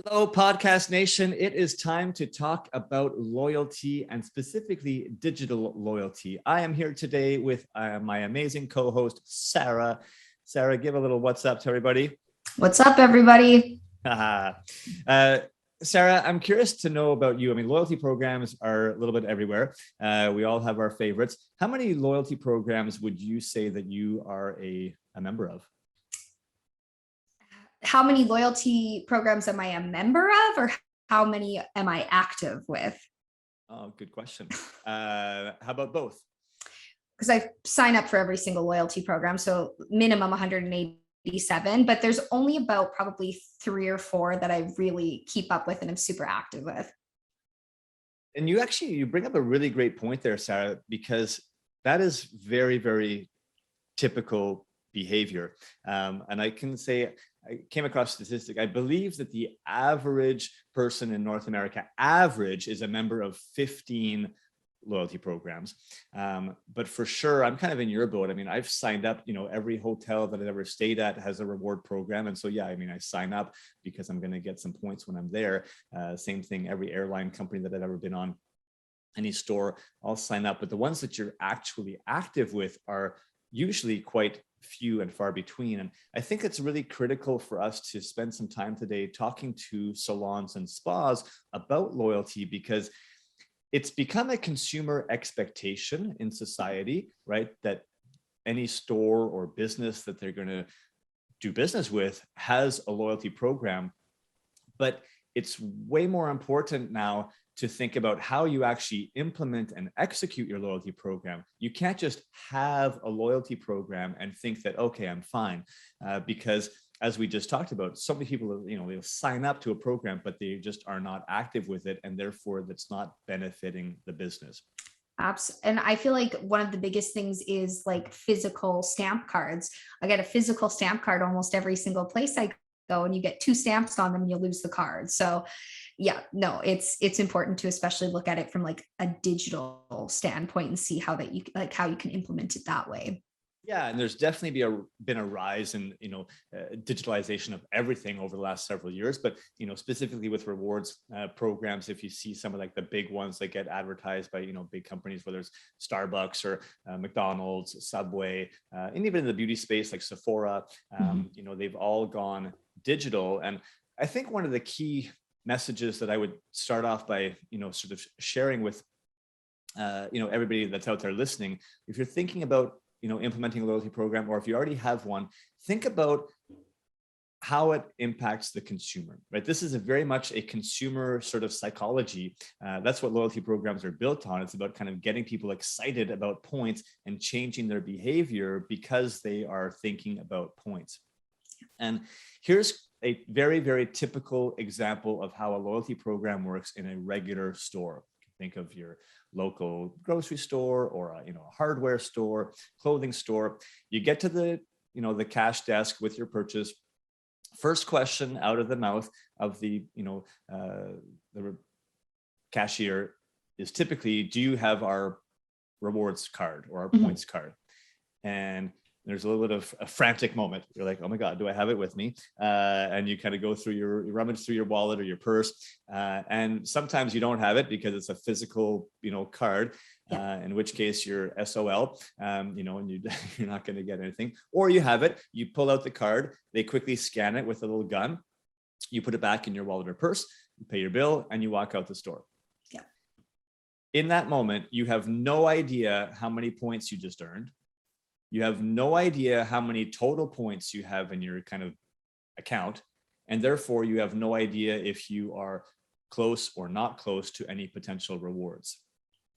Hello, Podcast Nation. It is time to talk about loyalty and specifically digital loyalty. I am here today with my amazing co-host, Sarah. Sarah, give a little what's up to everybody. What's up, everybody? uh, Sarah, I'm curious to know about you. I mean, loyalty programs are a little bit everywhere. We all have our favorites. How many loyalty programs would you say that you are a member of? How many loyalty programs am I a member of, or how many am I active with? Oh, good question. How about both? Because I sign up for every single loyalty program, so minimum 187, but there's only about probably 3 or 4 that I really keep up with and I'm super active with. And you bring up a really great point there, Sarah, because that is very, very typical behavior. And I can say, I came across a statistic. I believe that the average person in North America is a member of 15 loyalty programs. But for sure, I'm kind of in your boat. I mean, I've signed up, every hotel that I've ever stayed at has a reward program. And so, yeah, I mean, I sign up because I'm going to get some points when I'm there. Same thing, every airline company that I've ever been on, any store, I'll sign up. But the ones that you're actually active with are usually quite few and far between. And I think it's really critical for us to spend some time today talking to salons and spas about loyalty, because it's become a consumer expectation in society, right? That any store or business that they're going to do business with has a loyalty program. But it's way more important now to think about how you actually implement and execute your loyalty program. You can't just have a loyalty program and think that, okay, I'm fine. Because as we just talked about, so many people, they'll sign up to a program, but they just are not active with it. And therefore that's not benefiting the business. And I feel like one of the biggest things is like physical stamp cards. I get a physical stamp card almost every single place I go, and you get 2 stamps on them and you lose the card. So yeah, no, it's important to especially look at it from like a digital standpoint and see how you can implement it that way. Yeah, and there's definitely been a rise in digitalization of everything over the last several years. But specifically with rewards programs, if you see some of like the big ones that get advertised by big companies, whether it's Starbucks or McDonald's, Subway, and even in the beauty space like Sephora, they've all gone digital. And I think one of the key messages that I would start off by sort of sharing with everybody that's out there listening, if you're thinking about implementing a loyalty program, or if you already have one, think about how it impacts the consumer, right? This is very much a consumer sort of psychology. That's what loyalty programs are built on. It's about kind of getting people excited about points and changing their behavior because they are thinking about points. And here's a very, very typical example of how a loyalty program works in a regular store. Think of your local grocery store or a hardware store, clothing store. You get to the the cash desk with your purchase. First question out of the mouth of the the cashier is typically, do you have our rewards card or our points card? And there's a little bit of a frantic moment. You're like, oh my God, do I have it with me? And you kind of go through you rummage through your wallet or your purse. And sometimes you don't have it because it's a physical, card, in which case you're SOL, and you're not going to get anything. Or you have it, you pull out the card, they quickly scan it with a little gun. You put it back in your wallet or purse, you pay your bill, and you walk out the store. Yeah. In that moment, you have no idea how many points you just earned. You have no idea how many total points you have in your kind of account. And therefore, you have no idea if you are close or not close to any potential rewards.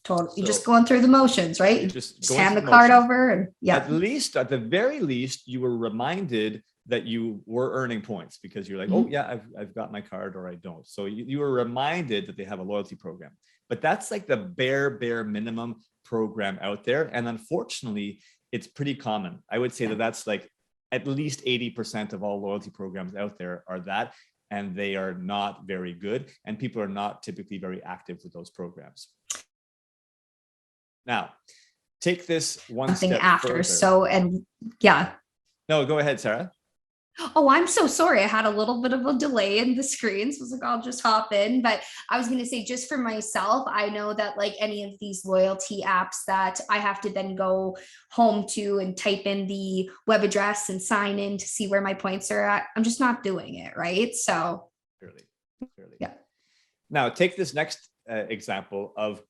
Totally. You're just going through the motions, right? You just hand the card over and at the very least, you were reminded that you were earning points because you're like, oh yeah, I've got my card or I don't. So you were reminded that they have a loyalty program, but that's like the bare minimum program out there. And unfortunately, it's pretty common. I would say that that's like at least 80% of all loyalty programs out there are that, and they are not very good. And people are not typically very active with those programs. Now, take this one step after. further. So, and yeah. No, go ahead, Sarah. Oh, I'm so sorry. I had a little bit of a delay in the screen. So I was like, I'll just hop in. But I was going to say, just for myself, I know that like any of these loyalty apps that I have to then go home to and type in the web address and sign in to see where my points are at, I'm just not doing it. Right. So, Clearly, clearly. yeah. Now take this next example of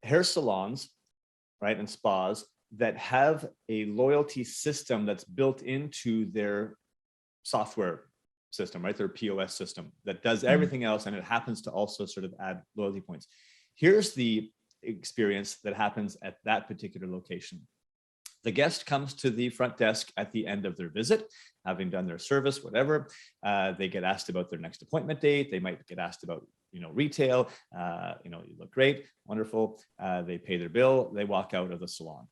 hair salons, right, and spas that have a loyalty system that's built into their software system, right? Their POS system that does everything else, and it happens to also sort of add loyalty points. Here's the experience that happens at that particular location. The guest comes to the front desk at the end of their visit, having done their service, whatever. They get asked about their next appointment date. They might get asked about, retail. You look great, wonderful. They pay their bill. They walk out of the salon.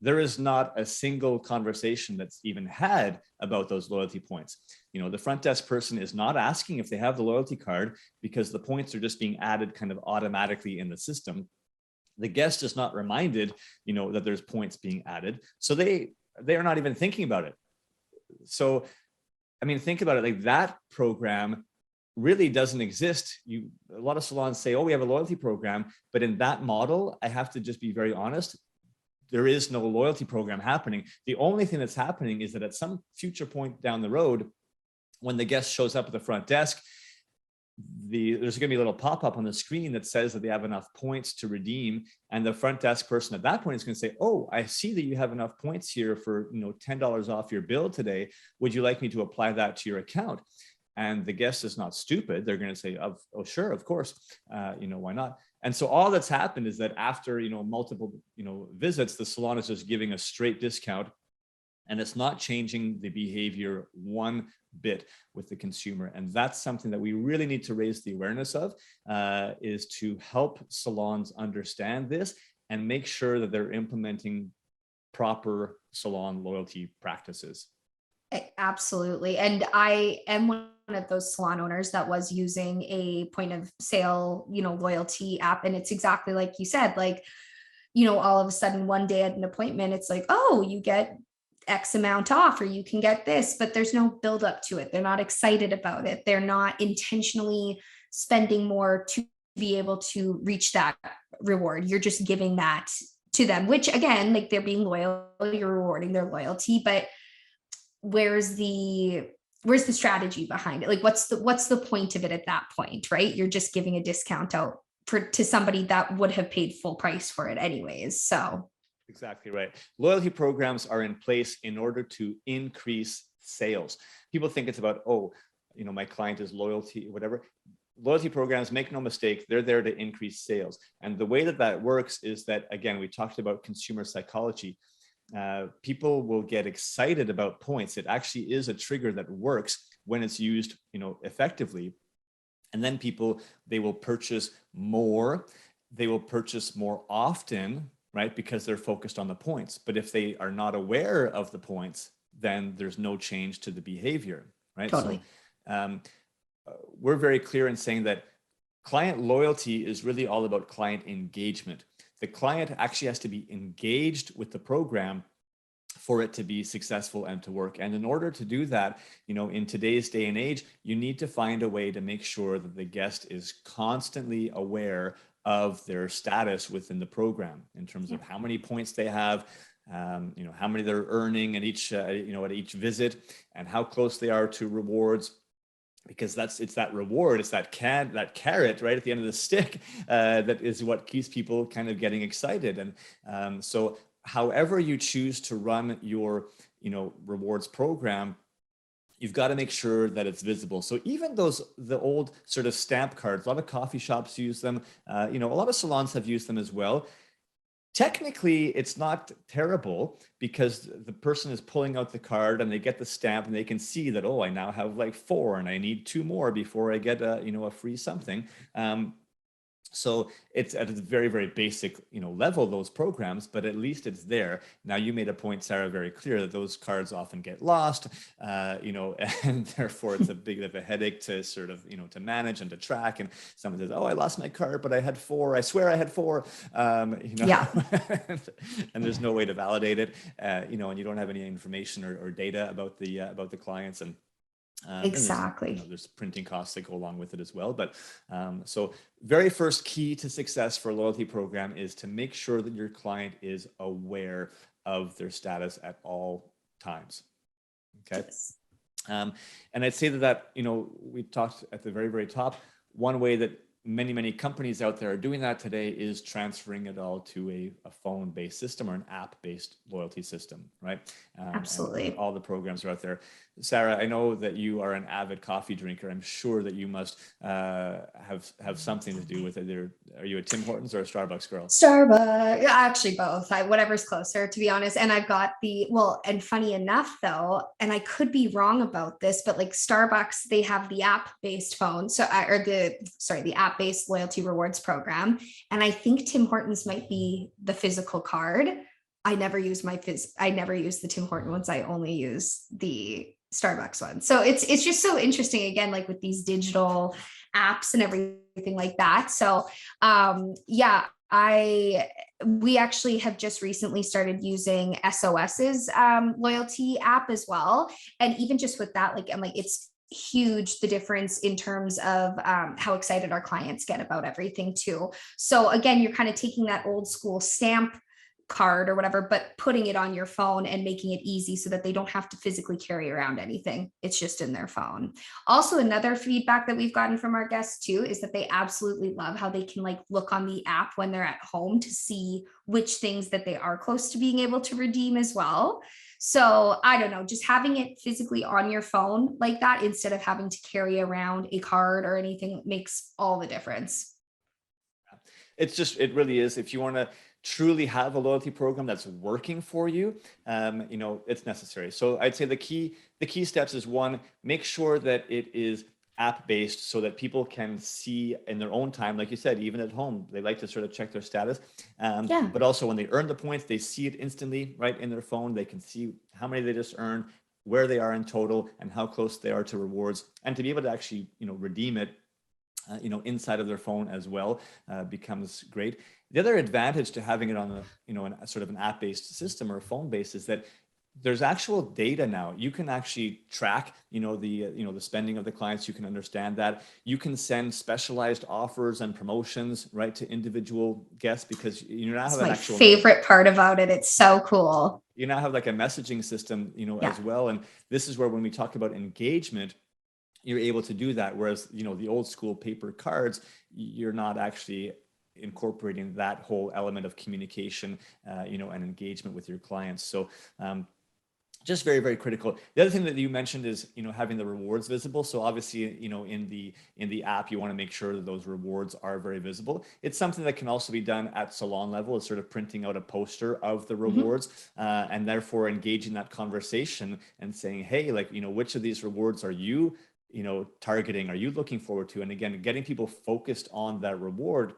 There is not a single conversation that's even had about those loyalty points. The front desk person is not asking if they have the loyalty card because the points are just being added kind of automatically in the system. The guest is not reminded, that there's points being added. So they are not even thinking about it. So, I mean, think about it, like that program really doesn't exist. A lot of salons say, oh, we have a loyalty program, but in that model, I have to just be very honest, there is no loyalty program happening. The only thing that's happening is that at some future point down the road, when the guest shows up at the front desk, there's going to be a little pop-up on the screen that says that they have enough points to redeem, and the front desk person at that point is going to say, oh, I see that you have enough points here for $10 off your bill today. Would you like me to apply that to your account? And the guest is not stupid. They're going to say, oh, sure, of course, why not? And so all that's happened is that after multiple visits, the salon is just giving a straight discount, and it's not changing the behavior one bit with the consumer. And that's something that we really need to raise the awareness of, is to help salons understand this and make sure that they're implementing proper salon loyalty practices. Absolutely. And I am one of those salon owners that was using a point of sale, loyalty app. And it's exactly like you said, like, all of a sudden one day at an appointment, it's like, oh, you get X amount off, or you can get this, but there's no build up to it. They're not excited about it. They're not intentionally spending more to be able to reach that reward. You're just giving that to them, which again, like they're being loyal, you're rewarding their loyalty, but where's the strategy behind it? Like what's the point of it at that point, right? You're just giving a discount out to somebody that would have paid full price for it anyways. So exactly right. Loyalty programs are in place in order to increase sales. People think it's about, my client is loyalty, whatever. Loyalty programs, make no mistake, they're there to increase sales. And the way that works is that, again, we talked about consumer psychology. People will get excited about points. It actually is a trigger that works when it's used, effectively. And then they will purchase more. They will purchase more often, right? Because they're focused on the points. But if they are not aware of the points, then there's no change to the behavior, right? totally. So we're very clear in saying that client loyalty is really all about client engagement. The client actually has to be engaged with the program for it to be successful and to work. And in order to do that, in today's day and age, you need to find a way to make sure that the guest is constantly aware of their status within the program in terms of how many points they have, how many they're earning at each visit, and how close they are to rewards. Because it's that reward, it's that carrot right at the end of the stick that is what keeps people kind of getting excited. And so however you choose to run your rewards program, you've got to make sure that it's visible. So even the old sort of stamp cards, a lot of coffee shops use them, a lot of salons have used them as well. Technically, it's not terrible because the person is pulling out the card and they get the stamp and they can see that, oh, I now have like 4 and I need 2 more before I get a free something. So it's at a very, very basic, level, those programs, but at least it's there. Now, you made a point, Sarah, very clear that those cards often get lost, and therefore it's a big of a headache to sort of, to manage and to track. And someone says, oh, I lost my card, but I had 4. I swear I had 4, Yeah. and there's no way to validate it, and you don't have any information or data about the clients. And And there's, Exactly. there's printing costs that go along with it as well. But so very first key to success for a loyalty program is to make sure that your client is aware of their status at all times. Okay. Yes. And I'd say that, we talked at the very, very top, one way that many companies out there are doing that today is transferring it all to a phone-based system or an app-based loyalty system, right? And Absolutely. all the programs are out there. Sarah, I know that you are an avid coffee drinker. I'm sure that you must have something to do with it. Are you a Tim Hortons or a Starbucks girl? Starbucks, yeah, actually both. Whatever's closer, to be honest. And I've got and funny enough though, and I could be wrong about this, but like Starbucks, they have the app-based phone. The app-based loyalty rewards program. And I think Tim Hortons might be the physical card. I never use the Tim Horton ones. I only use the Starbucks one. So it's just so interesting again, like with these digital apps and everything like that. So yeah, we actually have just recently started using SOS's loyalty app as well. And even just with that, like, I'm like, it's huge the difference in terms of how excited our clients get about everything too. So again, you're kind of taking that old school stamp card or whatever, but putting it on your phone and making it easy so that they don't have to physically carry around anything. It's just in their phone. Also, another feedback that we've gotten from our guests too is that they absolutely love how they can like look on the app when they're at home to see which things that they are close to being able to redeem as well. So I don't know, just having it physically on your phone like that instead of having to carry around a card or anything makes all the difference. It really is. If you want to truly have a loyalty program that's working for you, it's necessary. So I'd say the key steps is, one, make sure that it is app based so that people can see in their own time, like you said, even at home, they like to sort of check their status. Yeah. But also when they earn the points, they see it instantly right in their phone. They can see how many they just earned, where they are in total, and how close they are to rewards, and to be able to actually, redeem it inside of their phone as well, becomes great. The other advantage to having it on a sort of an app-based system or a phone-based is that there's actual data now. You can actually track, the spending of the clients. You can understand that. You can send specialized offers and promotions right to individual guests, because you now have It's an my actual favorite part about it. It's so cool. you now have like a messaging system, Yeah. as well. And this is where, when we talk about engagement, you're able to do that. Whereas, the old school paper cards, you're not actually incorporating that whole element of communication, and engagement with your clients. So, just very, very critical. The other thing that you mentioned is, having the rewards visible. So obviously, in the app, you want to make sure that those rewards are very visible. It's something that can also be done at salon level, is sort of printing out a poster of the rewards, and therefore engaging that conversation and saying, hey, like, which of these rewards are you, targeting, are you looking forward to? And again, getting people focused on that reward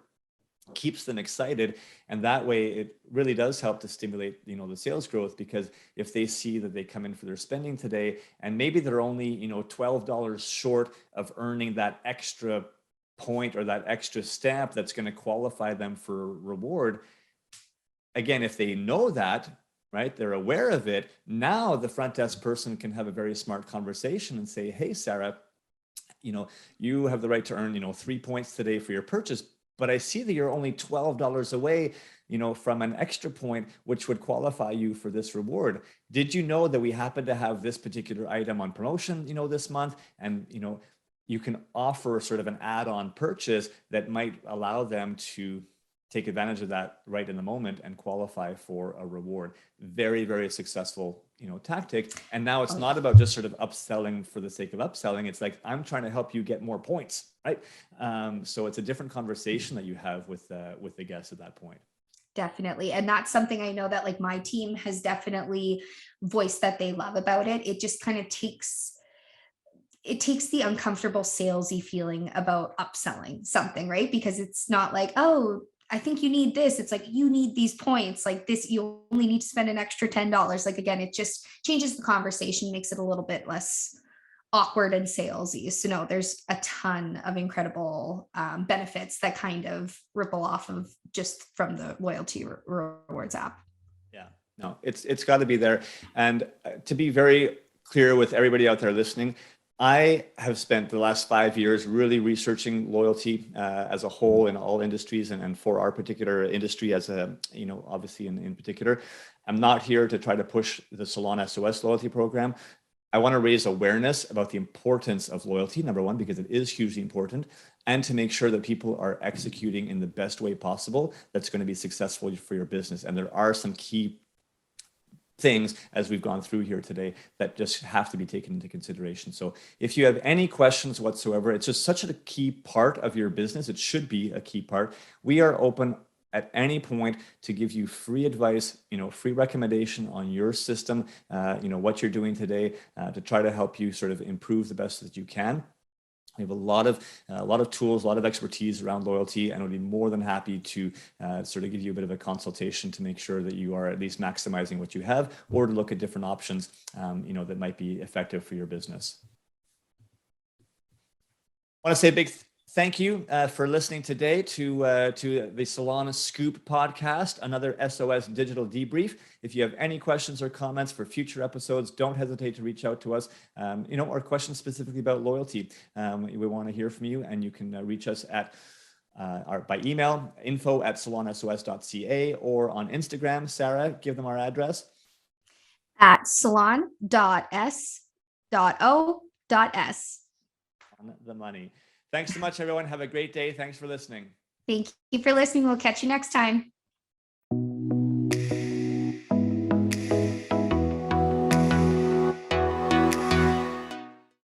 keeps them excited, and that way it really does help to stimulate the sales growth, because if they see that they come in for their spending today and maybe they're only $12 short of earning that extra point or that extra stamp that's going to qualify them for reward, again, if they know that, right, they're aware of it, now the front desk person can have a very smart conversation and say, hey, Sarah, you have the right to earn 3 points today for your purchase, but I see that you're only $12 away, from an extra point, which would qualify you for this reward. Did you know that we happen to have this particular item on promotion, this month? And, you can offer sort of an add-on purchase that might allow them to take advantage of that right in the moment and qualify for a reward. Very, very successful, tactic. And now it's not about just sort of upselling for the sake of upselling. It's like, I'm trying to help you get more points, right? So it's a different conversation that you have with the guests at that point. Definitely. And that's something I know that like my team has definitely voiced that they love about it. It just kind of takes the uncomfortable salesy feeling about upselling something, right? Because it's not like, oh, I think you need this. It's like, you need these points like this. You only need to spend an extra $10. Like, again, it just changes the conversation, makes it a little bit less awkward and salesy. So no, there's a ton of incredible benefits that kind of ripple off of just from the loyalty rewards app. Yeah, no, it's got to be there. And to be very clear with everybody out there listening, I have spent the last 5 years really researching loyalty as a whole in all industries, and for our particular industry as a, obviously in particular. I'm not here to try to push the Salon S.O.S loyalty program. I want to raise awareness about the importance of loyalty, number one, because it is hugely important, and to make sure that people are executing in the best way possible that's going to be successful for your business. And there are some key things as we've gone through here today that just have to be taken into consideration. So if you have any questions whatsoever, it's just such a key part of your business. It should be a key part. We are open at any point to give you free advice, free recommendation on your system, what you're doing today, to try to help you sort of improve the best that you can. We have a lot of tools, a lot of expertise around loyalty, and we'll be more than happy to sort of give you a bit of a consultation to make sure that you are at least maximizing what you have, or to look at different options, that might be effective for your business. I want to say a big thank you for listening today to the Salon Scoop podcast, another SOS Digital Debrief. If you have any questions or comments for future episodes, don't hesitate to reach out to us, or questions specifically about loyalty. We want to hear from you, and you can reach us at by email, info@salonsos.ca, or on Instagram. Sarah, give them our address. At salon.s.o.s. On the money. Thanks so much, everyone. Have a great day. Thanks for listening. Thank you for listening. We'll catch you next time.